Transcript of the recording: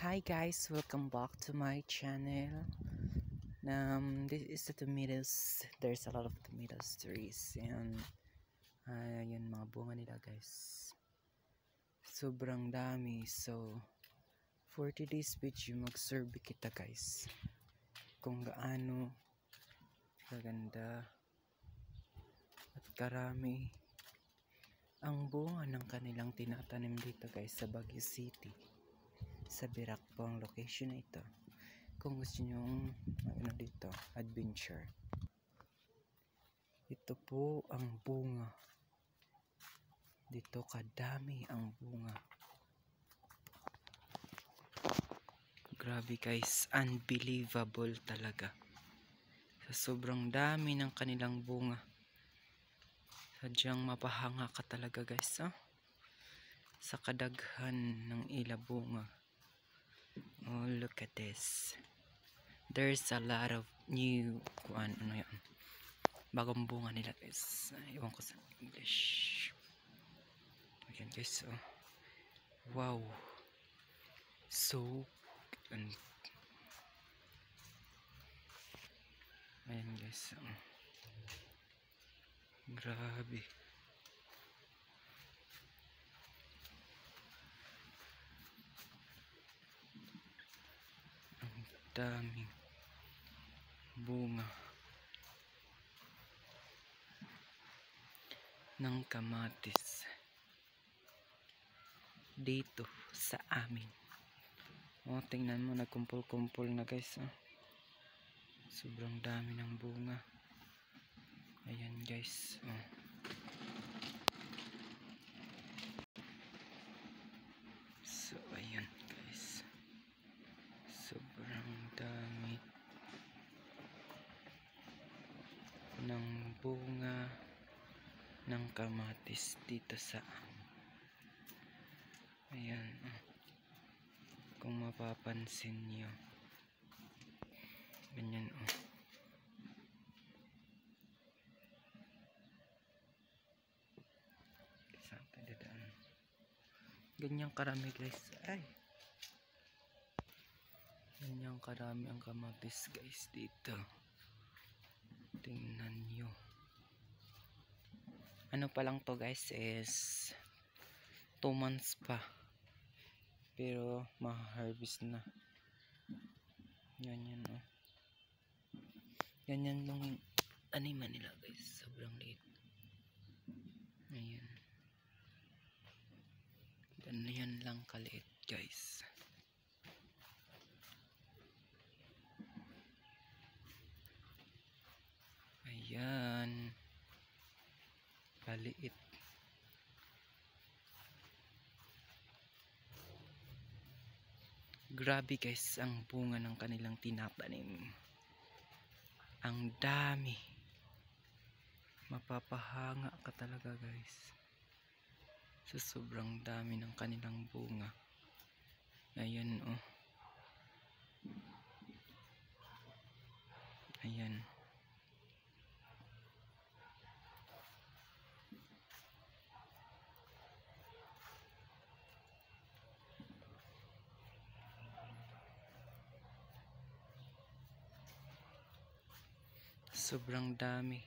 Hi guys, welcome back to my channel. This is the tomatoes. There's a lot of tomatoes trees and yun mga bunga nila guys. Sobrang dami. So for today's video mag-survey kita guys kung gaano kaganda at karami ang bunga ng kanilang tinatanim dito guys sa Baguio City. Sa Birak po ang location na ito. Kung gusto nyo dito, adventure. Ito po ang bunga. Dito kadami ang bunga. Grabe guys, unbelievable talaga. Sa sobrang dami ng kanilang bunga. Sadyang mapahanga ka talaga guys. Sa kadaghan ng ila bunga. Oh, look at this. There's a lot of new bagong bunga nila guys. Iwan ko sa English. Ayan guys. Wow. So ayan guys. Grabe. Daming bunga ng kamatis dito sa amin. Tingnan mo, nagkumpul-kumpul na guys. Sobrang dami ng bunga. Ayan guys. So ayan guys. Sobrang dami ng bunga ng kamatis dito sa amin. Ayan. Kung mapapansin nyo. Ganyan Saan tayo dadaan? Ganyang karami guys. Ganyang karami ang kamatis guys dito. Tingnan nyo. Ano pa lang to guys is 2 months pa. Pero ma-harvest na. Ganyan Ganyan lang yung animan nila guys. Sobrang liit. Ayan. Ganyan lang kaliit guys. Ayan. Kaliit. Grabe guys ang bunga ng kanilang tinatanim. Ang dami. Mapapahanga ka talaga guys. Sa sobrang dami ng kanilang bunga. Ayan Ayan. Sobrang dami.